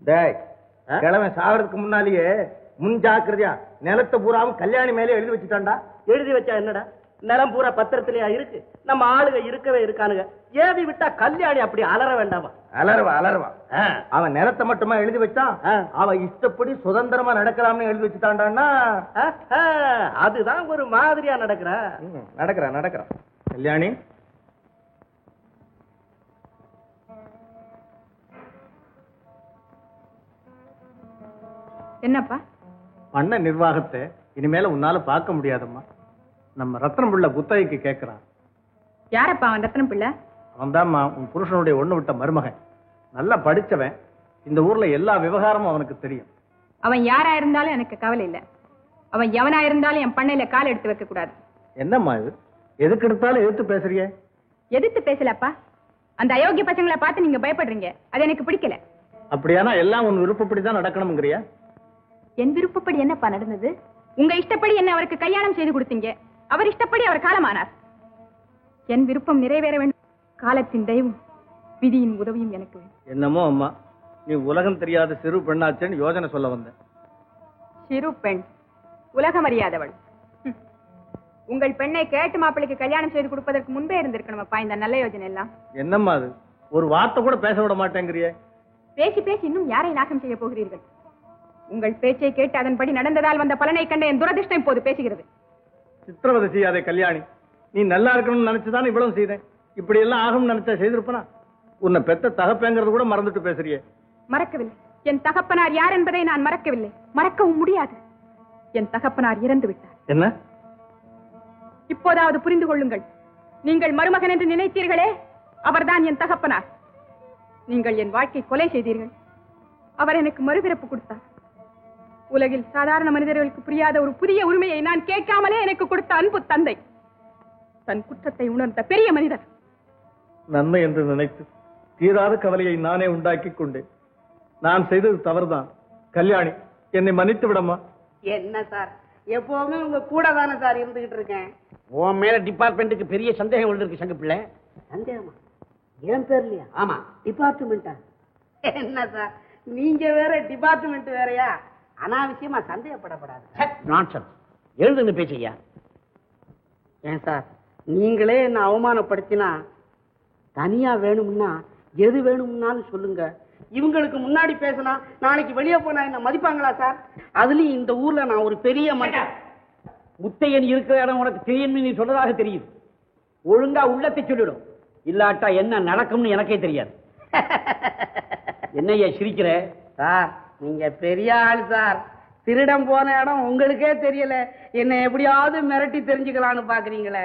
டேய் கிழமை சாகிறதுக்கு முன்னாலேயே முன் ஜாக்கிரதையா நிலத்தை பூராவும் கல்யாணி மேலே எழுதி வச்சுட்டான்டா. எழுதி வச்சா என்னடா, நிலம் பூரா பத்திரத்திலேயா இருக்கு? நம்ம ஆளுங்க இருக்கவே இருக்கானுங்க. ஏவி விட்டா கல்யாணி அப்படி அலற வேண்டாமா? அலறுவா. அவன் நிலத்தை மட்டுமா எழுதி வச்சான், அவன் இஷ்டப்படி சுதந்திரமா நடக்கலாம்னு எழுதி வச்சுட்டான்டான்னா அதுதான் ஒரு மாதிரியா நடக்கிறான். கல்யாணி என்னப்பா? பண்ண நிர்வாகத்தை இனிமேல உன்னால பார்க்க முடியாதம்மா. நம்ம ரத்னம் பிள்ளை குத்தகைக்கு கேட்கிறான். யாரப்பா அவன்? ரத்னம் பிள்ளை? அவன் தான்மா உன் புருஷனுடைய ஒண்ணு விட்ட மருமகன். நல்லா படிச்சவன். இந்த ஊர்ல எல்லா விவகாரமும் அவனுக்கு தெரியும். அவன் யாரா இருந்தாலும் எனக்கு கவலை இல்லை. அவன் எவனா இருந்தாலும் என் பண்ணையில கால் எடுத்து வைக்க கூடாது. என்னம்மா இது? எதுக்கு எடுத்தாலும் எதிர்த்து பேசுறிய? எதிர்த்து பேசலப்பா. அந்த அயோக்கிய பசங்களை பார்த்து நீங்க பயப்படுறீங்க. அது எனக்கு பிடிக்கல. அப்படியானா எல்லாம் உன் விருப்பப்படிதான் நடக்கணும்ங்கறியா? என் விருப்பப்படி என்னப்பா நடந்தது? உங்க இஷ்டப்படி என்ன அவருக்கு கல்யாணம் செய்து கொடுத்தீங்க. அவர் இஷ்டப்படி அவர் காலமானார். என் விருப்பம் நிறைவேற வேண்டும். காலத்தின் தெய்வம் விதியின் உதவியும் எனக்கு வேண்டும். என்னமோ அம்மா, நீ உலகம் தெரியாத சிறு பெண்ணாச்சேன்னு யோசனை சொல்ல வந்த. சிறு பெண், உலகம் அறியாதவள். உங்கள் பெண்ணை கேட்டு மாப்பிள்ளைக்கு கல்யாணம் செய்து கொடுப்பதற்கு முன்பே இருந்திருக்கணும்ப்பா இந்த நல்ல யோஜனை எல்லாம். என்னம்மா அது? ஒரு வார்த்தை கூட பேச விட மாட்டேங்கிறியே. பேசி பேசி இன்னும் யாரை நாசம் செய்ய போகிறீர்கள்? உங்கள் பேச்சை கேட்டு அதன்படி நடந்ததால் வந்த பலனை கண்ட என் துரதிர்ஷ்டம் இப்போது பேசுகிறது. சித்திரவதை செய்யாதே கல்யாணி. நீ நல்லா இருக்கணும்னு நினைச்சுதான் இவ்வளவு செய்தேன். இப்படி எல்லாம் ஆகும்னு நினைச்சா செய்திருப்பனா? உன்னை பெத்த தகப்பேங்கிறது கூட மறந்துட்டு பேசுறியே. மறக்கவில்லை. என் தகப்பனார் யார் என்பதை நான் மறக்கவில்லை. மறக்கவும் முடியாது. என் தகப்பனார் இறந்து விட்டார். என்ன? இப்போதாவது புரிந்து கொள்ளுங்கள். நீங்கள் மருமகன் என்று நினைத்தீர்களே, அவர்தான் என் தகப்பனார். நீங்கள் என் வாழ்க்கை கொலை செய்தீர்கள். அவர் எனக்கு மறுபிறப்பு கொடுத்தார். உலகில் சாதாரண மனிதர்களுக்கு புரியாத ஒரு புதிய உரிமையை நான் கேட்காமலே எனக்கு கொடுத்த அன்பு தந்தை. தன் குற்றத்தை உணர்ந்த பெரிய மனிதர். நன்மை என்று நினைத்து தீராத கவலையை நானே உண்டாக்கி கொண்டேன். நான் செய்தது தவறுதான். கல்யாணி, என்னை மன்னித்து விடமா. என்ன சார், எப்பவுமே உங்க கூட தானே சார் இருந்துகிட்டு இருக்கேன். உன் மேல டிபார்ட்மெண்ட்டுக்கு பெரிய சந்தேகம் விழுந்திருக்கு சங்க பிள்ளை. சந்தேகமா? என் பேர்லயா? ஆமா, டிபார்ட்மெண்டா? என்ன சார், நீங்க வேற டிபார்ட்மெண்ட் வேறயா? அனாவசியமா சந்தேகப்படப்படாது. நான்சென்ஸ். எழுதுங்க பேச்சையா. ஏன் சார், நீங்களே என்ன அவமானப்படுத்தினா தனியா வேணும்னா எது வேணும்னாலும் சொல்லுங்க. இவங்களுக்கு முன்னாடி பேசினா நாளைக்கு வெளியே போனா என்ன மதிப்பாங்களா சார்? அதுலயும் இந்த ஊர்ல நான் ஒரு பெரிய முத்தையன் இருக்கிற இடம் உனக்கு தெரியும். நீ சொன்னதாக தெரியும். ஒழுங்கா உள்ளத்தை சொல்லிடும். இல்லாட்டா என்ன நடக்கும்னு எனக்கே தெரியாது. என்னையா சிரிக்கிற? சார், நீங்க பெரிய ஆள் சார். திருடம் போன இடம் உங்களுக்கே தெரியல, என்ன எப்படியாவது மிரட்டி தெரிஞ்சுக்கலான்னு பாக்குறீங்களே.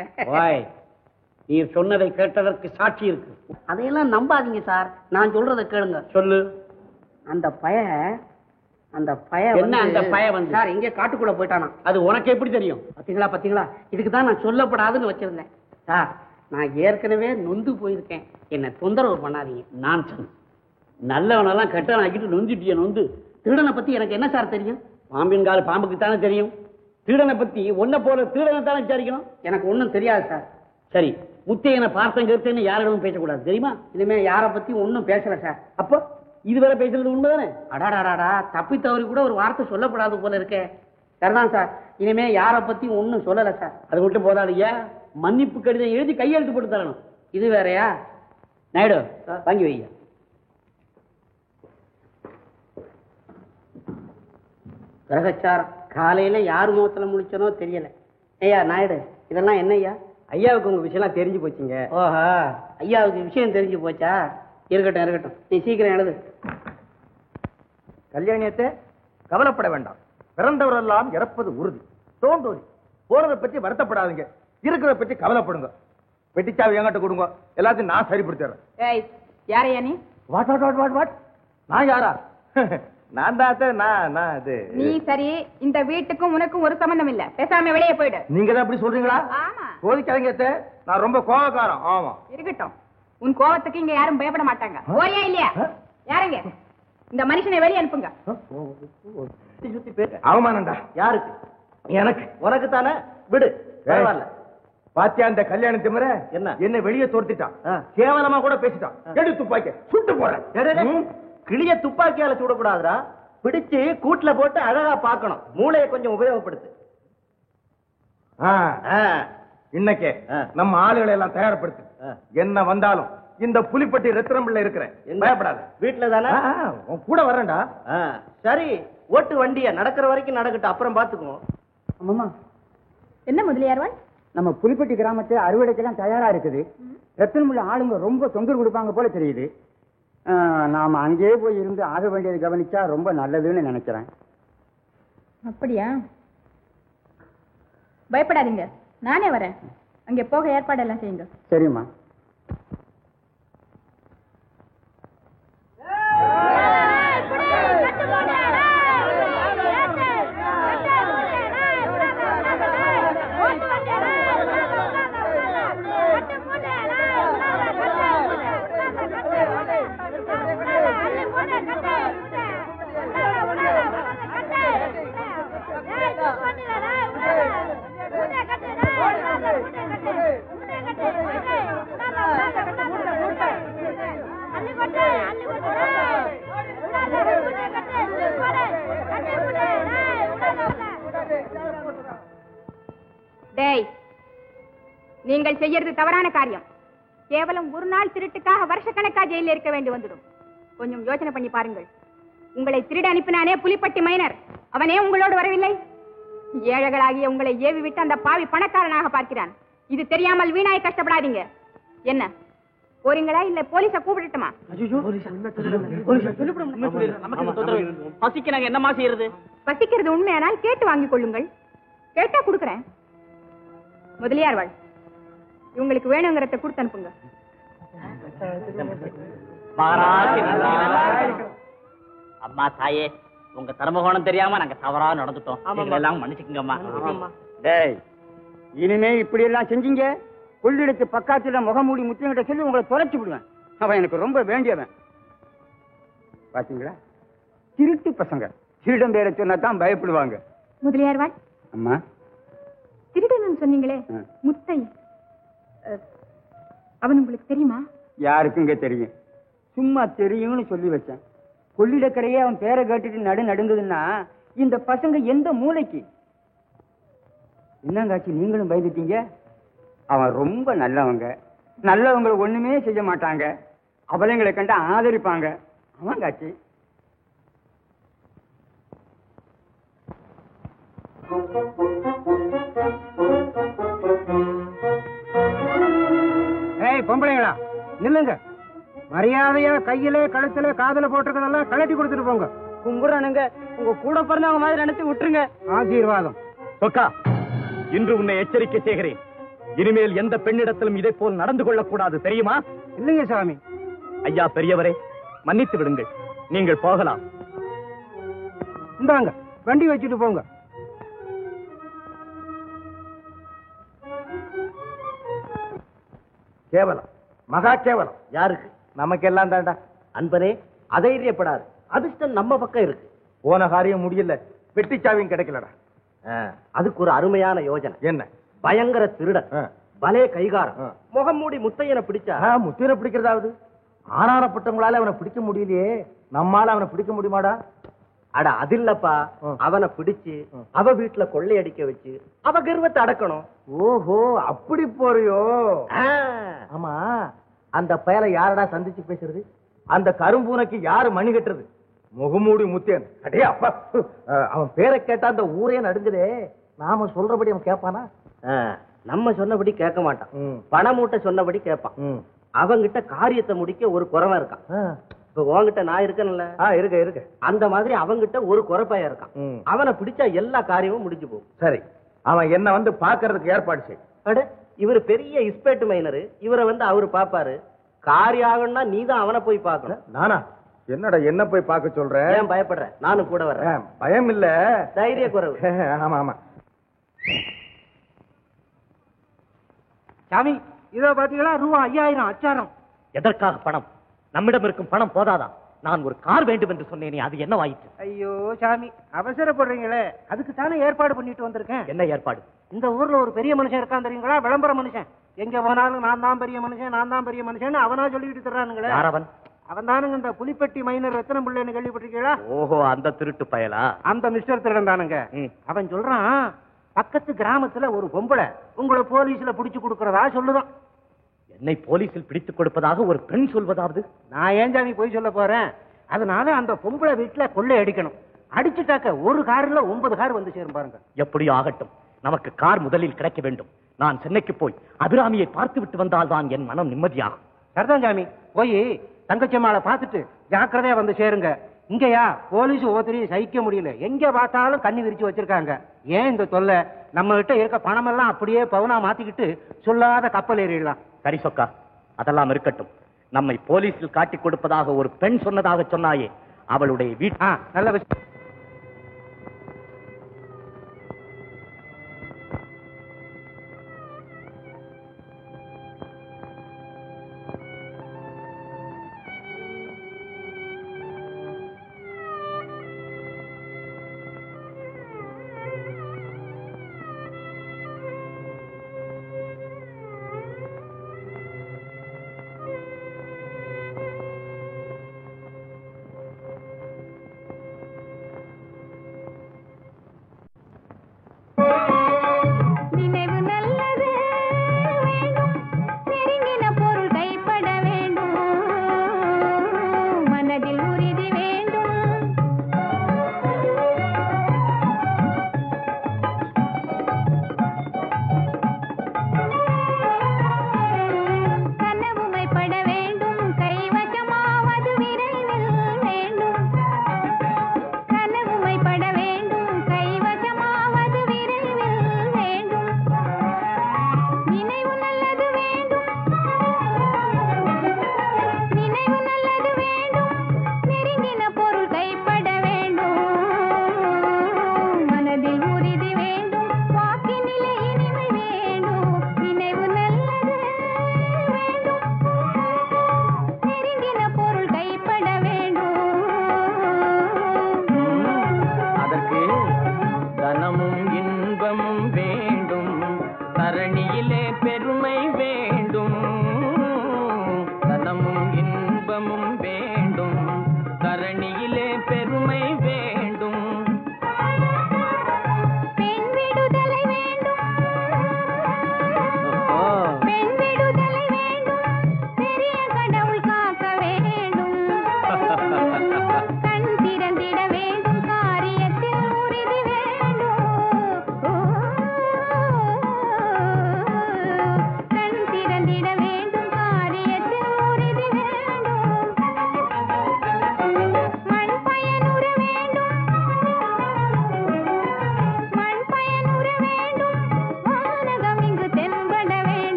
நீ சொன்னதை கேட்டதற்கு சாட்சி இருக்கு. அதையெல்லாம் நம்பாதீங்க சார். நான் சொல்றதை கேளுங்க. சொல்லு. அந்த பய என்ன? அந்த பய வந்து சார் இங்க காட்டுக்குள்ள போயிட்டானா? அது உனக்கு எப்படி தெரியும்? பாத்தீங்களா, இதுக்குதான் நான் சொல்லப்படாதுன்னு வச்சிருந்தேன். சார், நான் ஏற்கனவே நொந்து போயிருக்கேன். என்ன தொந்தரவு பண்ணாதீங்க. நான் நல்லவனெல்லாம் கெட்டவன் ஆக்கிட்டு நொந்துட்டிய நொந்து. திருடனை பத்தி எனக்கு என்ன சார் தெரியும்? பாம்பின் கால பாம்புக்கு தானே தெரியும். திருடனை பத்தி ஒன்ன போல திருடனை தானே விசாரிக்கணும். எனக்கு ஒன்னும் தெரியாது சார். சரி, முத்தையனை பார்த்தேன் கருத்தேன்னு யாரிடமும் பேசக்கூடாது, தெரியுமா? இனிமே யாரை பத்தி ஒன்னும் பேசல சார். அப்போ இதுவரை பேசுறது உண்மைதானே? அடாடாடா, தப்பி தவறி கூட ஒரு வார்த்தை சொல்லப்படாது போல இருக்கே. சரிதான் சார், இனிமே யாரை பத்தி ஒன்னும் சொல்லல சார். அது மட்டும் போதாதையா, மன்னிப்பு கடிதம் எழுதி கையெழுத்து போட்டு தரணும். இது வேறையா? நாயுடு, வாங்கி வையா. கிரகச்சாரம் காலையில யார் முகத்துல முடிச்சனோ தெரியல. ஐயா நாயுடு, இதெல்லாம் என்ன ஐயா? ஐயாவுக்கு உங்க விஷயம் தெரிஞ்சு போச்சுங்க. ஓஹா, ஐயாவுக்கு விஷயம் தெரிஞ்சு போச்சா? இருக்கட்டும், நீ சீக்கிரம் எழுது. கல்யாணியத்தை கவலைப்பட வேண்டாம். பிறந்தவரெல்லாம் இறப்பது உறுதி. தோன்றோரி போறதை பத்தி வருத்தப்படாதீங்க. இருக்கிறத பத்தி கவலைப்படுங்க. பெட்டிச்சாவி என்கிட்ட கொடுங்க, எல்லாத்தையும் நான் சரிப்படுத்திடுறேன். யாரையா நீ? வாட் நான் யாரா? நான் தான். நீ சரி, இந்த வீட்டுக்கும் உனக்கும் ஒரு சம்பந்தம் இல்ல. பேசாம வெளியே போயிடு. நீங்க தான் அப்படி சொல்றீங்களா? சோதிக்காதீங்க, நான் ரொம்ப கோபக்காரன். ஆமா, இருக்கட்டும். உன் கோபத்துக்கு இங்க யாரும் பயப்பட மாட்டாங்க. ஓரியா இல்லையா? யாருங்க? இந்த மனுஷனை வெளியே அனுப்புங்க. அவமானண்டா. யாருக்கு? எனக்கு. உனக்கு தானே? விடு, பரவாயில்ல. பாத்தியா அந்த கல்யாணத்து முறை என்ன வெளியே தோர்த்திட்டான். கேவலமா கூட பேசிட்டான். எடுத்து துப்பாக்கி சுட்டு போறேன். கிளிய துப்பாக்கியால சுடக்கூடாதுடா, பிடிச்சு கூட்டுல போட்டு அழகா பார்க்கணும். மூளையை கொஞ்சம் உபயோகப்படுத்து. இன்னைக்கே நம்ம ஆளுகளை எல்லாம் தயார்படுத்து. என்ன வந்தாலும் இந்த புலிப்பட்டி ரத்தினம்பிள்ளை இருக்கிறேன், பயப்படாத. வீட்டுல தானே கூட வரேன்டா. சரி, ஓட்டு வண்டிய நடக்கிற வரைக்கும் நடக்கட்டும், அப்புறம் பாத்துக்குவோம். அம்மா, என்ன முதலியார்வாள்? நம்ம புலிப்பட்டி கிராமத்தை அறுவடைக்கெல்லாம் தயாரா இருக்குது. ரத்தினமுள்ள ஆளுங்க ரொம்ப தொந்தரவு கொடுப்பாங்க போல தெரியுது. நாம அங்கேயே போய் இருந்து ஆக வேண்டியது கவனிச்சா ரொம்ப நல்லதுன்னு நினைக்கிறேன். அப்படியா? பயப்படாதீங்க, நானே வரேன். அங்கே போக ஏற்பாடெல்லாம் செய்யுங்க. சரிம்மா. நீங்கள் செய்யறது தவறான காரியம். கேவலம் ஒரு நாள் திருட்டுக்காக வருஷக்கணக்கா ஜெயிலில் இருக்க வேண்டி வந்துடும். கொஞ்சம் யோசனை பண்ணி பாருங்கள். உங்களை திருட அனுப்பினானே புலிப்பட்டி மைனர், அவனே உங்களோடு வரவில்லை. ஏழைகளாகிய உங்களை ஏவி விட்டு அந்த பாவி பணக்காரனாக பார்க்கிறான். இது தெரியாமல் வீணாய் கஷ்டப்படாதீங்க. என்ன போறீங்களா இல்ல போலீஸ கூப்பிடட்டுமா? பசிக்கு என்னமா செய்யறது? பசிக்கிறது உண்மையானால் கேட்டு வாங்கிக் கொள்ளுங்கள். கேட்டா கொடுக்கறேன். முதலியார்வாள், இவங்களுக்கு வேணுங்கிறத கொடுத்து அனுப்புங்க. அம்மா தாயே, உங்க தர்மகோணம் தெரியாம நாங்க தவறா நடந்துட்டோம், எல்லாம் மன்னிச்சுக்கங்கம்மா. டேய், இனிமே இப்படி எல்லாம் செஞ்சீங்க, கொள்ளிடத்து பக்கத்துல முகமூடி முத்தியங்கிட்ட சொல்லி உங்களை தொலைச்சு விடுவேன். அவன் எனக்கு ரொம்ப வேண்டியவன். பாத்தீங்களா, திருட்டு பசங்க திருடம் பேரை சொன்னா தான் பயப்படுவாங்க. முதலியார்வாள், அம்மா, திருடன்னு சொன்னீங்களே, முத்தை, அவன் உங்களுக்கு தெரியுமா? யாருக்குங்க தெரியும்? சும்மா தெரியும்னு சொல்லி வச்சேன். கொள்ளிடக்கரையே அவன் பேரை கேட்டுட்டு நடுங்குதுன்னா இந்த பசங்க எந்த மூளைக்கு? என்னங்காச்சு நீங்களும் பயந்துட்டீங்க? அவன் ரொம்ப நல்லவங்க, நல்லவங்களை ஒண்ணுமே செய்ய மாட்டாங்க, அவளைங்களை கண்டு ஆதரிப்பாங்க. அவன் காட்சி பொம்பளைங்களா நில்லுங்க. மரியாதையா கையில கழுத்துல காதல போட்டிருக்கதெல்லாம் கழட்டி கொடுத்துட்டு போங்க. கும்புறானுங்க, உங்க கூட பிறந்தவங்க மாதிரி நினைச்சு விட்டுருங்க. ஆசீர்வாதம். சொக்கா, இன்று உன்னை எச்சரிக்கை செய்கிறேன். இனிமேல் எந்த பெண்ணிடத்திலும் இதை போல் நடந்து கொள்ளக்கூடாது, தெரியுமா? இல்லைங்க சாமி. ஐயா பெரியவரே, மன்னித்து விடுங்கள், நீங்கள் போகலாம். இந்தாங்க, வண்டி வச்சுட்டு போங்க. கேவலம், மகா கேவலம். யாருக்கு? நமக்கெல்லாம் தாண்டா. அன்பனே, அதைரியப்படாது. அதிர்ஷ்டம் நம்ம பக்கம் இருக்கு. போன காரியம் முடியல, வெட்டிச்சாவியும் கிடைக்கலடா. அதுக்கு ஒரு அருமையான யோஜனை. என்ன? பயங்கர திருடன், பலே கைகாரம், முகமூடி முத்தையனை பிடிச்சா. முத்தையனை பிடிக்கிறதாவது ஆனாரப்பட்டவங்களால அவனை பிடிக்க முடியலையே, நம்மால அவனை பிடிக்க முடியுமாடா? அட அது இல்லப்பா, அவனை பிடிச்சு அவ வீட்டுல கொள்ளையடிக்க வச்சு அவ கர்வத்தை அடக்கணும். ஓஹோ, அப்படி போறியோ? ஆமா, அந்த பயலை யாரடா சந்திச்சு பேசுறது? அந்த கரும்பூனைக்கு யாரு மணி கட்டுறது? முகமூடி முத்தேன். அடே அப்பா, அவன் பேரை கேட்டா அந்த ஊரே நடுங்குதே. நாம சொல்றபடி அவன் கேட்பானா? நம்ம சொன்னபடி கேட்க மாட்டான். பணமூட்டை சொன்னபடி கேட்பான். அவங்கிட்ட காரியத்தை முடிக்க ஒரு குறவன் இருக்கான். இப்ப உன்கிட்ட நான் இருக்கேன்ல, இருக்க அந்த மாதிரி அவங்கிட்ட ஒரு குறப்பைய இருக்கான். அவனை பிடிச்சா எல்லா காரியமும் முடிஞ்சு போகும். சரி, அவன் என்ன வந்து பாக்குறதுக்கு ஏற்பாடு செய். அட, இவரு பெரிய இஸ்பேட் மைனரு, இவரை வந்து அவரு பாப்பாரு. காரியம் ஆகணும்னா நீதான் அவனை போய் பார்க்கணும். நானா? என்னடா என்ன போய் பார்க்க சொல்ற? ஏன் பயப்படுற? நானும் கூட வர்றேன். பயம் இல்ல, தைரிய குறைவு. ஆமா ஆமா. சாமி, இதோ பாத்தீங்களா, ரூபா 5000 அச்சாரம். எதற்காக பணம்? நம்மிடம் இருக்கும் பணம் போதாதா? நான் ஒரு கார் வேண்டும் என்று சொன்னேனே, அது என்னவாயிற்று? ஐயோ சாமி, அவசரப்படுறீங்களே, அதுக்கு தானே ஏற்பாடு பண்ணிட்டு வந்திருக்கேன். என்ன ஏற்பாடு? இந்த ஊர்ல ஒரு பெரிய மனுஷன் இருக்கான் தெரியுங்களா, விளம்பர மனுஷன். எங்க போனாலும் நான் தான் பெரிய மனுஷன், நான் தான் பெரிய மனுஷன் அவனா சொல்லிட்டு தர்றானுங்களே. யார் அவன்? அவன் தானுங்க இந்த புலிப்பட்டி மைனர் ரத்தனம் பிள்ளைன்னு கேள்விப்பட்டிருக்கீங்களா? ஓஹோ, அந்த திருட்டு பயலா? அந்த மிஸ்டர் திருடன் தானுங்க. அவன் சொல்றான், பக்கத்து கிராமத்துல ஒரு பொம்பளை உங்களை போலீஸ்ல பிடிச்சு கொடுக்கறதா சொல்லுதான். என்னை போலீஸில் பிடித்துக் கொடுப்பதாக ஒரு பெண் சொல்வதாவது? நான் ஏன் ஜாமி போய் சொல்ல போறேன்? அதனால அந்த பொம்பளை வீட்டுல கொள்ளை அடிக்கணும். அடிச்சுட்டாக்க ஒரு கார்ல 9 கார் வந்து சேரும் பாருங்க. எப்படி ஆகட்டும், நமக்கு கார் முதலில் கிடைக்க வேண்டும். நான் சென்னைக்கு போய் அபிராமியை பார்த்து விட்டு வந்தால் தான் என் மனம் நிம்மதியாகும். சரிதான் ஜாமி, போய் தங்கச்சம்மாளை பார்த்துட்டு ஜாக்கிரதையா வந்து சேருங்க. இங்கயா போலீஸ் ஒவ்வொருத்தரையும் சகிக்க முடியல, எங்க பார்த்தாலும் கண்ணி விரிச்சு வச்சிருக்காங்க. ஏன் இந்த தொல்லை? நம்ம கிட்ட இருக்க பணம் எல்லாம் அப்படியே பவுனா மாத்திக்கிட்டு சொல்லாத கப்பல் ஏறிடலாம். சரி சொக்கா, அதெல்லாம் இருக்கட்டும். நம்மை போலீஸில் காட்டிக் கொடுப்பதாக ஒரு பெண் சொன்னதாக சொன்னாயே, அவளுடைய வீட்டு நல்ல விஷயம்.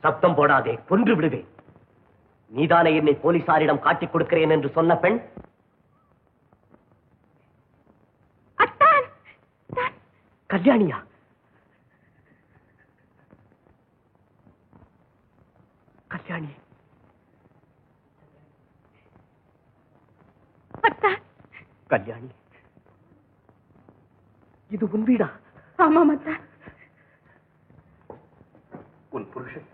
சத்தம் போடாதே, கொன்று விடுவேன். நீதானே என்னை போலீசாரிடம் காட்டிக் கொடுக்கிறேன் என்று சொன்ன பெண்? கல்யாணியா? கல்யாணி, கல்யாணி, இது உன் வீடா? ஆமா மத்தா. உன் புருஷன்?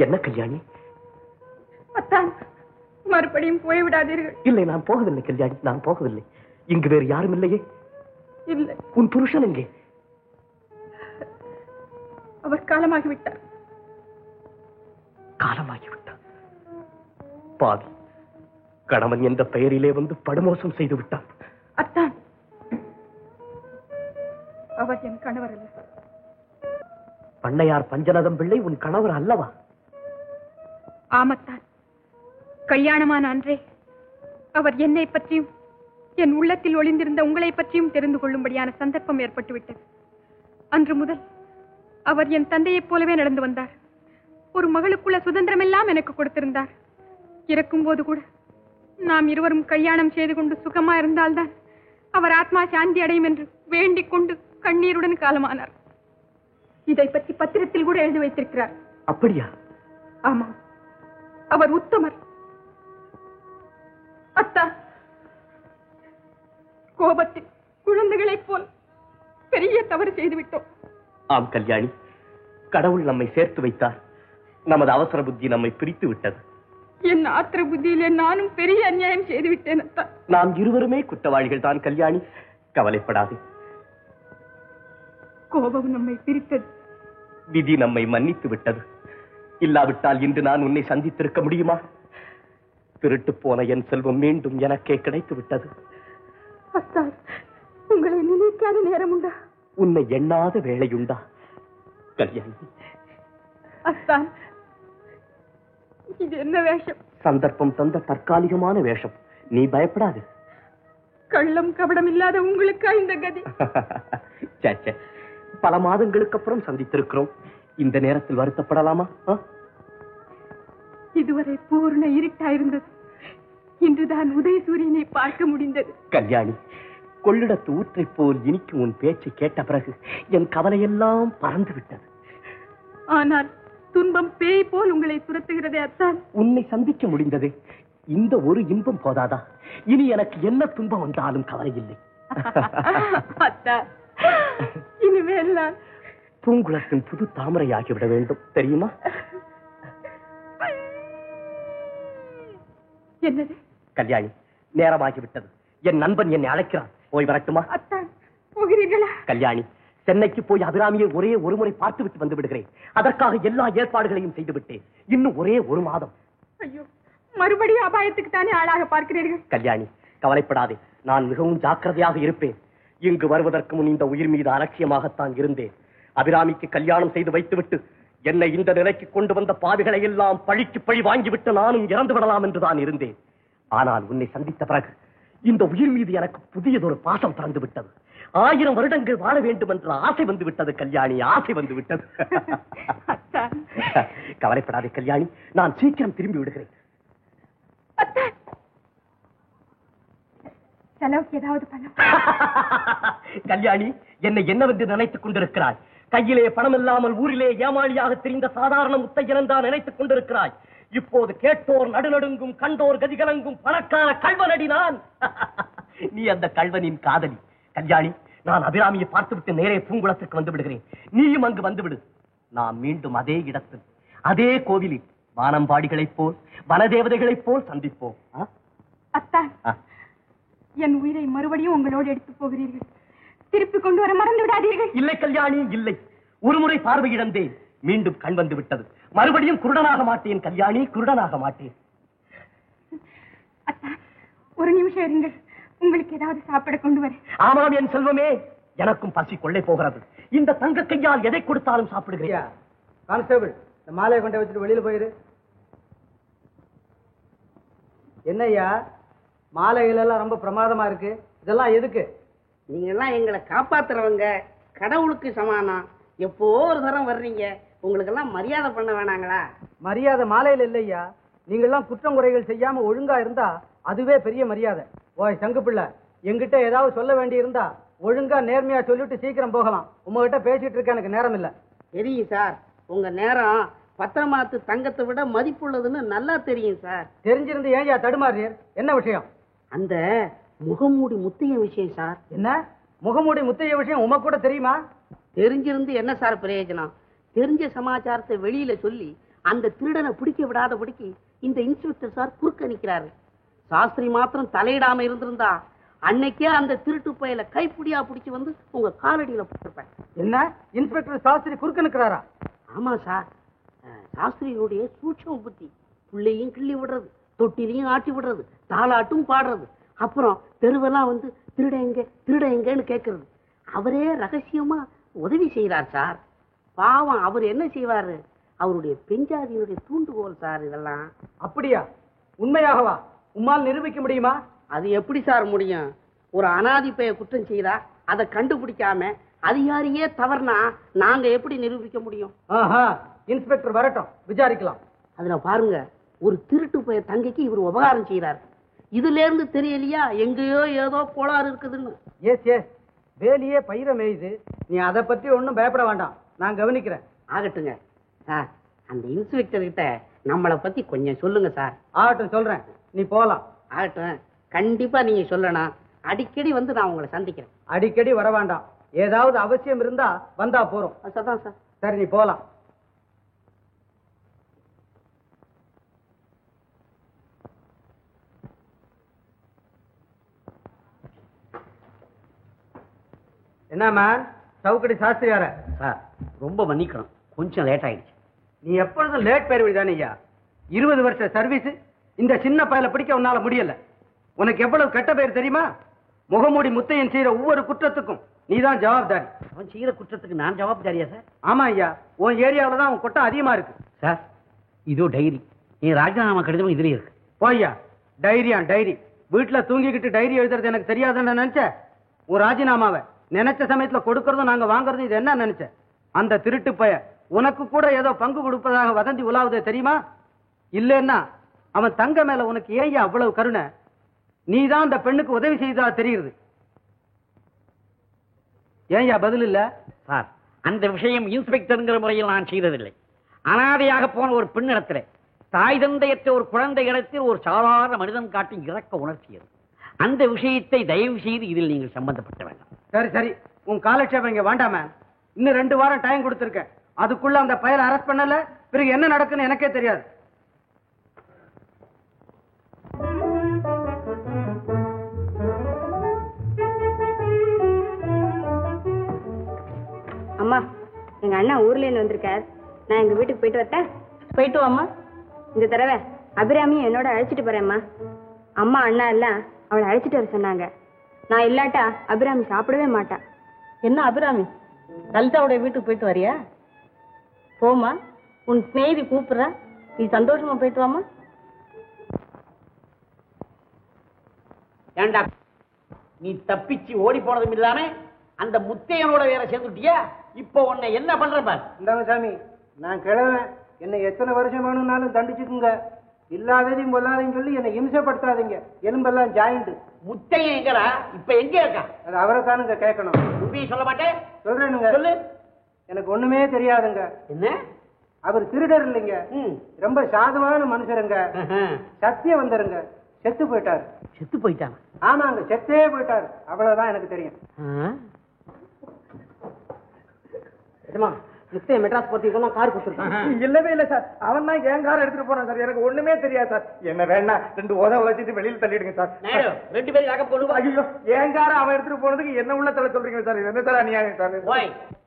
என்ன கல்யாணி? அத்தான், மறுபடியும் போய்விடாதீர்கள். இல்லை, நான் போகவில்லை கல்யாணி, நான் போகவில்லை. இங்கு வேறு யாரும் இல்லையே? இல்லை. உன் புருஷன் எங்கே? அவர் காலமாகிவிட்டார். காலமாகிவிட்டார்? பாவி, கணவன் என்ற பெயரிலே வந்து படுமோசம் செய்து விட்டார். அத்தான், அவர் என் கணவர் அல்ல. பண்ணையார் பஞ்சநதம் பிள்ளை உன் கணவர் அல்லவா? ஆமத்தான், கல்யாணமான அன்றே அவர் என்னை பற்றியும் என் உள்ளத்தில் ஒளிந்திருந்த உங்களை பற்றியும் தெரிந்து கொள்ளும்படியான சந்தர்ப்பம் ஏற்பட்டுவிட்டது. அன்று முதல் அவர் என் தந்தையைப் போலவே நடந்து வந்தார். ஒரு மகளுக்குள்ள சுதந்திரம் எல்லாம் எனக்கு கொடுத்திருந்தார். இறக்கும் போது கூட நாம் இருவரும் கல்யாணம் செய்து கொண்டு சுகமா இருந்தால்தான் அவர் ஆத்மா சாந்தி அடையும் என்று வேண்டிக் கொண்டு கண்ணீருடன் காலமானார். இதை பற்றி பத்திரத்தில் கூட எழுதி வைத்திருக்கிறார். அப்படியா? ஆமா, அவர் உத்தமர். அத்தா, கோபத்தில் குழந்தைகளைப் போல் பெரிய தவறு செய்துவிட்டோம். ஆம் கல்யாணி, கடவுள் நம்மை சேர்த்து வைத்தார். நமது அவசர புத்தி நம்மை பிரித்து விட்டது. என் ஆத்திர புத்தியிலே நானும் பெரிய அநியாயம் செய்துவிட்டேன் அத்தா. நாம் இருவருமே குற்றவாளிகள் தான் கல்யாணி, கவலைப்படாதே. கோபம் நம்மை பிரித்தது, விதி நம்மை மன்னித்து விட்டது. இல்லாவிட்டால் இன்று நான் உன்னை சந்தித்திருக்க முடியுமா? திருட்டு போன என் செல்வம் மீண்டும் எனக்கே கிடைத்து விட்டது. அத்தா, உங்களை நினைக்காத நேரம் உண்டா? உன்னை எண்ணாத வேளையுண்டா கல்யாணி? அத்தா, இது என்ன வேஷம்? சந்தர்ப்பம் தந்த தற்காலிகமான வேஷம். நீ பயப்படாது. கள்ளம் கபடம் இல்லாத உங்களுக்கு இந்த கதி. சே, பல மாதங்களுக்கு அப்புறம் சந்தித்திருக்கிறோம். இந்த நேரத்தில் வருத்தப்படலாமா? இதுவரை பூர்ண இருட்டாயிருந்தது. இன்றுதான் உதயசூரியனை பார்க்க முடிந்தது. கல்யாணி, கொள்ளிடத்து ஊற்றை போல் இனிக்கும் உன் பேச்சை கேட்ட பிறகு என் கவலையெல்லாம் பறந்து விட்டது. ஆனால் துன்பம் பேய் போல் உங்களை துரத்துகிறதே அத்தான். உன்னை சந்திக்க முடிந்தது. இந்த ஒரு இன்பம் போதாதா? இனி எனக்கு என்ன துன்பம் வந்தாலும் கவலை இல்லை. அத்தா, இனிமேல் நான் பூங்குளத்தின் புது தாமரை ஆகிவிட வேண்டும், தெரியுமா? என்னது? கல்யாணி, நேரமாகிவிட்டது. என் நண்பன் என்னை அழைக்கிறான். போய் வரட்டுமா? அத்தான், போகிறீர்களா? கல்யாணி, சென்னைக்கு போய் அபிராமியை ஒரே ஒரு முறை பார்த்து விட்டு வந்து விடுகிறேன். அதற்காக எல்லா ஏற்பாடுகளையும் செய்து விட்டேன். இன்னும் ஒரே ஒரு மாதம். ஐயோ, மறுபடியும் அபாயத்துக்கு தானே ஆளாக பார்க்கிறீர்கள். கல்யாணி, கவலைப்படாதே. நான் மிகவும் ஜாக்கிரதையாக இருப்பேன். இங்கு வருவதற்கு முன் இந்த உயிர் மீது அலட்சியமாகத்தான் இருந்தேன். அபிராமிக்கு கல்யாணம் செய்து வைத்துவிட்டு என்னை இந்த நிலைக்கு கொண்டு வந்த பாவிகளை எல்லாம் பழிக்கு பழி வாங்கிவிட்டு நானும் இறந்து விடலாம் என்றுதான் இருந்தேன். ஆனால் உன்னை சந்தித்த பிறகு இந்த உயிர் மீது எனக்கு புதியதொரு பாசம் பிறந்து விட்டது. 1000 வருடங்கள் வாழ வேண்டும் என்ற ஆசை வந்து விட்டது கல்யாணி, ஆசை வந்து விட்டது. கவலைப்படாதே கல்யாணி, நான் சீக்கிரம் திரும்பி விடுகிறேன். செலவுக்கு ஏதாவது பணம்? கல்யாணி, என்னை என்னவென்று நினைத்துக் கொண்டிருக்கிறாய்? கையிலே பணம் இல்லாமல் ஊரிலே ஏமாளியாக தெரிந்த சாதாரண முத்தையன் தான் நினைத்துக் கொண்டிருக்கிறாய். இப்போது கேட்டோர் நடுநடுங்கும், கண்டோர் கதிகலங்கும் பணக்கார கல்வனடி நான். நீ அந்த கல்வனின் காதலி. கல்யாணி, நான் அபிராமியை பார்த்துவிட்டு நேரே பூங்குளத்திற்கு வந்து விடுகிறேன். நீயும் அங்கு வந்துவிடு. நாம் மீண்டும் அதே இடத்தில், அதே கோவிலில் வானம்பாடிகளைப் போல், வனதேவதைகளைப் போல் சந்திப்போம். அத்தான், என் உயிரை மறுபடியும் உங்களோடு எடுத்து போகிறீர்கள். திருப்பி கொண்டு வர மறந்து விடாதீர்கள். இல்லை கல்யாணி, இல்லை. ஒருமுறை பார்வையிழந்தேன், மீண்டும் கண் வந்து விட்டது. மறுபடியும் குருடனாக மாட்டேன் கல்யாணி, குருடனாக மாட்டேன். அத்தான், ஒரு நிமிஷம் இருங்கள். உங்களுக்கு ஏதாவது சாப்பிட கொண்டு வர. ஆமாம் என் செல்வமே, எனக்கும் பசி கொள்ளை போகிறது. இந்த தங்க கையால் எதை கொடுத்தாலும் சாப்பிடுகிறேன். கான்ஸ்டபிள், இந்த மாலையை கொண்டு வச்சுட்டு வெளியில போயிரு. என்னய்யா, மாலைகள் எல்லாம் ரொம்ப பிரமாதமா இருக்கு. இதெல்லாம் எதுக்கு? நீங்க எல்லாம் எங்களை காப்பாத்துறவங்க, கடவுளுக்கு சமானம். எப்போ ஒரு தரம் வர்றீங்க, உங்களுக்கு எல்லாம் மரியாதை பண்ண வேணாங்களா? மரியாதை மாலையில இல்லையா. நீங்க எல்லாம் குற்றம் குறைகள் செய்யாம ஒழுங்கா இருந்தா அதுவே பெரிய மரியாதை. ஓய் சங்கு பிள்ளை, என்கிட்ட ஏதாவது சொல்ல வேண்டி இருந்தா ஒழுங்கா நேர்மையா சொல்லிட்டு சீக்கிரம் போகலாம். உங்ககிட்ட பேசிட்டு இருக்க எனக்கு நேரம் இல்ல. தெரியும் சார், உங்க நேரம் பத்திரமாத்து தங்கத்தை விட மதிப்புள்ளதுன்னு நல்லா தெரியும் சார். தெரிஞ்சிருந்து ஏன் தடுமாறியர்? என்ன விஷயம்? அந்த முகமூடி முத்தைய விஷயம் சார். என்ன முகமூடி முத்தைய விஷயம் உமக்கு கூட தெரியுமா? தெரிஞ்சிருந்து என்ன சார் பிரயோஜனம்? தெரிஞ்ச சமாச்சாரத்தை வெளியில சொல்லி அந்த திருடனை பிடிக்க விடாதபடிக்கு இந்த இன்ஸ்பெக்டர் சார் குறுக்க நிக்கிறாரு. சாஸ்திரி மாத்திரம் தலையிடாம இருந்திருந்தா அன்னைக்கே அந்த திருட்டு பயல கைப்பிடியா பிடிச்சு வந்து உங்க காலடியில போட்டிருப்பேன். என்ன இன்ஸ்பெக்டர் சாஸ்திரி குறுக்க நிக்கிறாரா? ஆமா சார், சாஸ்திரியுடைய சூட்சம புத்தி. புள்ளையும் கிள்ளி விடுறது, தொட்டிலையும் ஆட்டி விடுறது, தாளாட்டும் பாடுறது, அப்புறம் தெருவெல்லாம் வந்து திருட எங்கன்னு கேட்கறது. அவரே ரகசியமா உதவி செய்யறார் சார். பாவம், அவர் என்ன செய்வாரு? அவருடைய பெஞ்சாதியினுடைய தூண்டுகோல் சார் இதெல்லாம். அப்படியா? உண்மையாகவா? உம்மால் நிரூபிக்க முடியுமா? அது எப்படி சார் முடியும்? ஒரு அனாதி பெய குற்றம் செய்தா அதை கண்டுபிடிக்காம அதிகாரியே தவறுனா நாங்க எப்படி நிரூபிக்க முடியும்? இன்ஸ்பெக்டர் வரட்டும், விசாரிக்கலாம். அதுல பாருங்க, ஒரு திருட்டு பெய தங்கைக்கு இவர் உபகாரம் செய்யறாரு. இதுல இருந்து தெரியலையா எங்கேயோ ஏதோ கோளாறு இருக்குதுன்னு? எஸ் வேலியே பயிர மேயுது. நீ அதை பத்தி ஒன்றும் பயப்பட வேண்டாம், நான் கவனிக்கிறேன். ஆகட்டுங்க சார். அந்த இன்ஸ்பெக்டர் கிட்ட நம்மளை பத்தி கொஞ்சம் சொல்லுங்க சார். ஆகட்டும், சொல்றேன். நீ போலாம். ஆகட்டும், கண்டிப்பா நீங்க சொல்லணும். அடிக்கடி வந்து நான் உங்களை சந்திக்கிறேன். அடிக்கடி வர வேண்டாம், ஏதாவது அவசியம் இருந்தா வந்தா போறோம். அதான் சார். சரி, நீ போலாம். என்ன மேன், சவுக்கடி சாஸ்திரியார? சார் ரொம்ப மன்னிக்கணும், கொஞ்சம் லேட் ஆயிடுச்சு. நீ எப்பொழுதும் லேட் பேர் தானே ஐயா. 20 வருஷ சர்வீஸ், இந்த சின்ன பயல பிடிக்க உன்னால முடியல. உனக்கு எவ்வளவு கெட்ட பேர் தெரியுமா? முகமூடி முத்தையன் செய்யற ஒவ்வொரு குற்றத்துக்கும் நீதான் ஜவாப்தாரி. அவன் செய்யற குற்றத்துக்கு நான் ஜவாப்தாரியா சார்? ஆமா ஐயா, உன் ஏரியாவில தான் உன் குற்றம் அதிகமா இருக்கு. சார் இதோ டைரி, என் ராஜினாமா கடிதம் இதுலயே இருக்கு. போய்யா, டைரி வீட்டுல தூங்கிக்கிட்டு டைரி எழுதுறது எனக்கு தெரியாதுன்னு நினைச்ச? உன் ராஜினாமாவை நினைச்ச சமயத்துல கொடுக்கறதும் நாங்க வாங்குறதும் இது என்ன நினைச்ச? அந்த திருட்டு பைய உனக்கு கூட ஏதோ பங்கு கொடுப்பதாக வதந்தி உலாவுதே தெரியுமா? இல்லன்னா அவன் தங்க மேல உனக்கு ஏன் அவ்வளவு கருணை? நீதான் அந்த பெண்ணுக்கு உதவி செய்தா தெரியுது. ஏன்யா பதில் இல்ல? சார் அந்த விஷயம் இன்ஸ்பெக்டர்ங்கிற முறையில் நான் செய்ததில்லை. அனாதையாக போன ஒரு பெண்ணிடத்துல, தாய் தந்தையற்ற ஒரு குழந்தை இடத்தில் ஒரு சாதாரண மனிதன் காட்டும் இரக்க உணர்ச்சியது. அந்த விஷயத்தை தயவு செய்து இதில் நீங்கள் சம்பந்தப்பட்ட வேண்டாம். சரி, உன் காலட்சேபம் இங்க வேண்டாம. இன்னும் 2 வாரம் டைம் கொடுத்திருக்கேன். அதுக்குள்ள அந்த பயலை அரெஸ்ட் பண்ணல, பிறகு என்ன நடக்குன்னு எனக்கே தெரியாது. அம்மா, எங்க அண்ணா ஊர்ல இருந்து வந்திருக்கார். நான் எங்க வீட்டுக்கு போயிட்டு வரட்டேன்? போயிட்டு வாம்மா. இந்த தடவை அபிராமியும் என்னோட அழைச்சிட்டு போறேம்மா. அம்மா அண்ணா எல்லாம் அவளை அழைச்சிட்டு வர சொன்னாங்க. நான் இல்லாட்டா அபிராமி சாப்பிடவே மாட்டா. என்ன அபிராமி, லலிதாவுடைய வீட்டுக்கு போயிட்டு வரியா? போமா, உன் ஸ்நேகிதி கூப்பிடுற, நீ சந்தோஷமா போயிட்டு வாமா. ஏண்டா நீ தப்பிச்சு ஓடி போனதும் இல்லாம அந்த முத்தையனோட வேற சேர்ந்துட்டியா? இப்போ உன்னை என்ன பண்ற பார். இந்தாங்க சாமி, நான் கிழவன், என்னை எத்தனை வருஷம் வேணும்னாலும் தண்டிச்சுக்குங்க. இல்லாததையும் பொல்லாதையும் சொல்லி என்னை இம்சப்படுத்தாதீங்க. எலும்பெல்லாம் ஜாயிண்ட். முத்தையன் எங்கடா? இப்ப எங்க இருக்கா? அது அவரை தானுங்க கேட்கணும். உண்மையை சொல்ல மாட்டேன்? சொல்றேனுங்க. சொல்லு. எனக்கு ஒண்ணுமே தெரியாதுங்க. என்ன? அவர் திருடர் இல்லைங்க, ரொம்ப சாதுவான மனுஷருங்க. சத்தியம் வந்துருங்க. செத்து போயிட்டாரு. செத்து போயிட்டான்? ஆமாங்க, செத்தே போயிட்டாரு. அவ்வளவுதான் எனக்கு தெரியும். முத்தைய மெட்ராஸ் போறதுக்கு கார் கொடுத்துருக்கான். இல்லவே இல்ல சார், அவன் தான் என் கார் எடுத்துட்டு போறான் சார். எனக்கு ஒண்ணுமே தெரியாது சார். என்ன வேணா 2 உதவ வச்சுட்டு வெளியில தள்ளிடுங்க சார். 2 பேரும் ரகம் கொண்டு வா. ஐயோ, என் காரை அவன் எடுத்துட்டு போனதுக்கு என்ன உள்ள தள்ள சொல்றீங்க சார்? என்ன சார் அநியாயம் சார்?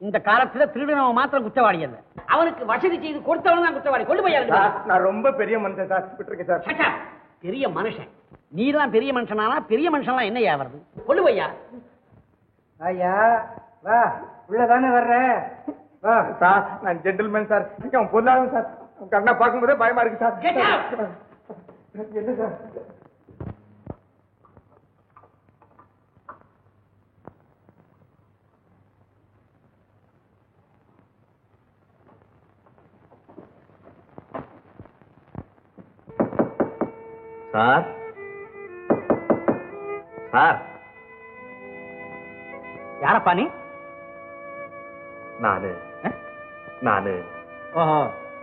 இந்த காலத்துல திருடனவன் மாத்திரம் குற்றவாளி அல்ல, அவனுக்கு வசதி செய்து கொடுத்தவன் தான் குற்றவாளி. கொண்டு போய் நான் ரொம்ப பெரிய மனுஷன் சார், விட்டுருங்க சார். பெரிய மனுஷன்? நீதான் பெரிய மனுஷனானா பெரிய மனுஷன்லாம் என்ன வருது? கொண்டு போய்யா. ஐயா வா, உள்ளதானே வர்ற. சார் நான் ஜென்டில்மேன் சார், அவன் பொல்லாதவன் சார். கண்ணா பார்க்கும் போதே பயமா இருக்கு சார். என்ன சார்? சார் சார், யாரப்பா நீ? நானு ஓஹோ,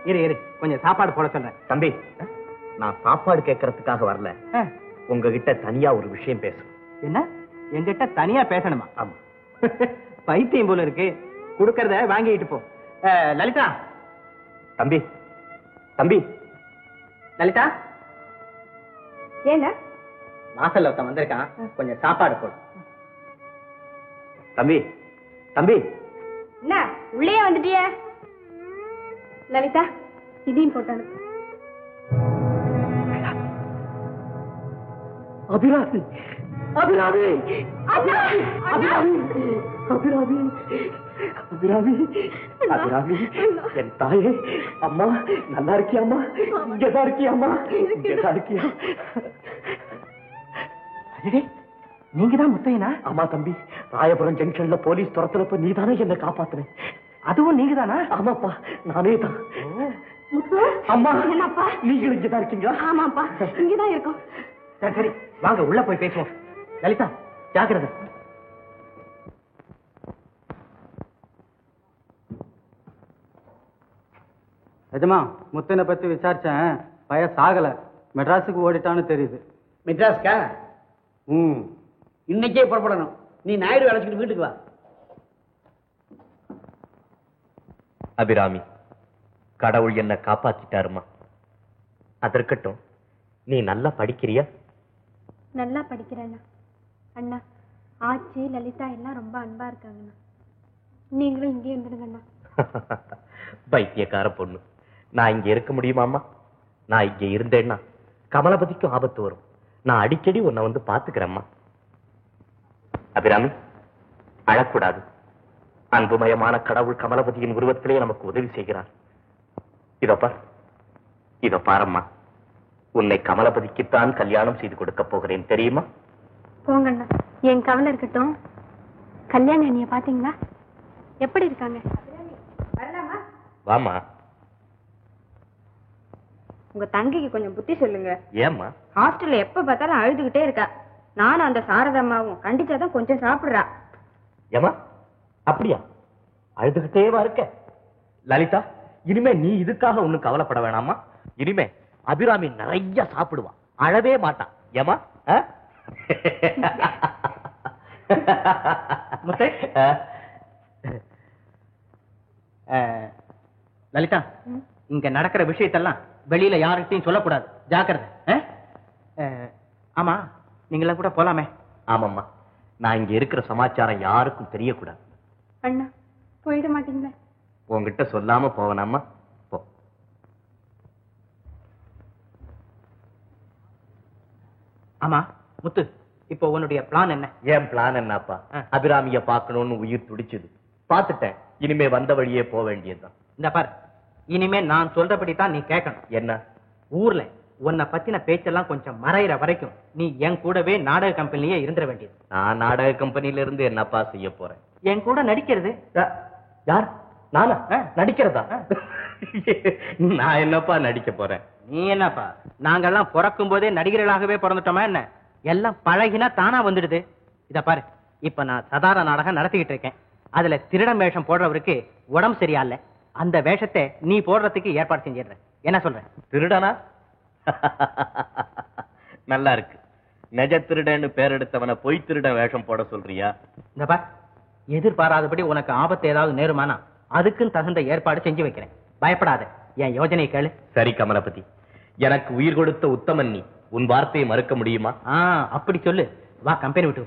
இரு கொஞ்சம் சாப்பாடு போட சொல்றேன். தம்பி, நான் சாப்பாடு கேட்கறதுக்காக வரல, உங்ககிட்ட தனியா ஒரு விஷயம் பேசணும். என்ன, என்கிட்ட தனியா பேசணுமா? ஆமா. பைத்தியம் போல இருக்கு. கொடுக்கறத வாங்கிட்டு போ. லலிதா. தம்பி தம்பி லலிதா, ஏன்னா வாசல்ல ஒருத்தன் வந்திருக்கான், கொஞ்சம் சாப்பாடு போடு. தம்பி தம்பி என்ன உள்ளே வந்துட்டிய? லலிதா, இதையும் போட்டானு. அபிராமி அபிராமி அபிராமி அபிராமி அபிராமி அபிராமி, என் தாயே, அம்மா நல்லா இருக்கியாம்மா? இங்கதான் இருக்கியாம்மா? இங்கதான் இருக்கியா? நீங்க தான் முத்தையனா? ஆமா தம்பி, ராயபுரம் ஜங்ஷன்ல போலீஸ் துரத்துறப்ப நீதானே என்ன காப்பாத்துன? அதுவும் நீங்க தானா? ஆமாப்பா, நானே தான். அம்மா, என்னப்பா? நீங்களும் இங்கதான் இருக்கீங்களா? ஆமாப்பா, இங்கதான் இருக்கோம். சரி, வாங்க உள்ள போய் பேசுவோம். லலிதா ஜாக்கிரதை. நிஜமா முத்தனை பத்தி விசாரிச்சேன். பய சாகல, மெட்ராஸுக்கு ஓடிட்டான்னு தெரியுது. மெட்ராஸ்கா? இன்னைக்கே புறப்படணும். நீ நாயுடு அழைச்சிட்டு வீட்டுக்கு வா. அபிராமி, கடவுள் என்ன காப்பாத்திட்டாருமா. அதற்கட்டும், நீ நல்லா படிக்கிறியா? நல்லா படிக்கிறேண்ணா. அண்ணா, ஆச்சி லலிதா எல்லாம் ரொம்ப அன்பா இருக்காங்கண்ணா. நீங்களும் இங்கே இருந்துடுங்கண்ணா. பைத்தியக்கார பொண்ணு, நான் இங்க இருக்க முடியுமாமா? நான் இங்க இருந்தேன்னா கமலபதிக்கும் ஆபத்து வரும். நான் அடிக்கடி உன்னை வந்து பாத்துக்கிறேம்மா. அபிராமி, அழக்கூடாது. அன்புமயமான கடவுள் கமலபதியின் உருவத்திலே நமக்கு உதவி செய்கிறார். இதோ பாரம்மா, உன்னை கமலபதிக்குத்தான் கல்யாணம் செய்து கொடுக்க போகிறேன், தெரியுமா? போங்கண்ணா, என் கவலை இருக்கட்டும். கல்யாணம் அண்ணிய பாத்தீங்களா? எப்படி இருக்காங்க? வாமா. உங்க தங்கைக்கு கொஞ்சம் புத்தி சொல்லுங்க. ஏம்மா? ஹாஸ்டல்ல எப்ப பார்த்தாலும் அழுதுகிட்டே இருக்கா. நானும் அந்த சாரதம்மாவும் கண்டிச்சாதான் கொஞ்சம் சாப்பிடுறா. ஏமா அப்படியா? அழுதுகிட்டேவா இருக்க? லலிதா, இனிமே நீ இதுக்காக ஒண்ணும் கவலைப்பட வேணாமா. இனிமே அபிராமி நிறைய சாப்பிடுவான், அழவே மாட்டான். ஏமா? லலிதா, இங்க நடக்கிற விஷயத்தெல்லாம் வெளியில யார்கிட்டையும் சொல்லக்கூடாது. ஜாக்கிரதை. ஆமா, நீங்கள கூட போலாமே. ஆமாம்மா, நான் இங்க இருக்கிற சமாச்சாரம் யாருக்கும் தெரியக்கூடாது. அண்ணா, போயிட மாட்டீங்களா? உங்ககிட்ட சொல்லாம போவனாமா? போ. ஆமா முத்து, இப்போ உன்னுடைய பிளான் என்ன? ஏன் பிளான் என்னப்பா? அபிராமிய பாக்கணும்னு உயிர் துடிச்சுது, பாத்துட்டேன். இனிமே வந்த வழியே போக வேண்டியதுதான். இந்த பாரு, இனிமே நான் சொல்றபடி தான் நீ கேட்கணும். என்ன? ஊர்ல உன்னை பத்தின பேச்செல்லாம் கொஞ்சம் மறையிற வரைக்கும் நீ என் கூடவே நாடக கம்பெனிலேயே இருந்துட வேண்டியது. நான் நாடக கம்பெனில இருந்து என்னப்பா செய்ய போறேன்? என் கூட நடிக்கிறது. யார்? நானா? நடிக்கிறதா? நான் என்னப்பா நடிக்க போறேன்? நீ என்னப்பா, நாங்கெல்லாம் பிறக்கும் போதே நடிகர்களாகவே பிறந்துட்டோமா என்ன? எல்லாம் பழகினா தானா வந்துடுது. இத பாரு, இப்ப நான் சாதாரண நாடகம் நடத்திக்கிட்டு இருக்கேன். அதுல திருடன் வேஷம் போடுறவருக்கு உடம்பு சரியால, அந்த வேஷத்தை நீ போடுறதுக்கு ஏற்பாடு செஞ்சிடுற. என்ன சொல்ற? திருடனா? நல்லா இருக்கு. நெஜ திருடன்னு பேர் எடுத்தவனை பொய் திருடன் வேஷம் போட சொல்றியா? இந்த பார், எதிர்பாராதபடி உனக்கு ஆபத்து ஏதாவது நேருமானா அதுக்கும் தகுந்த ஏற்பாடு செஞ்சு வைக்கிறேன். பயப்படாத, என் யோஜனை கேளு. சரி கமலபதி, எனக்கு உயிர் கொடுத்த உத்தமன் நீ. உன் வார்த்தையை மறுக்க முடியுமா? அப்படி சொல்லு. வா, கம்பெனி விட்டு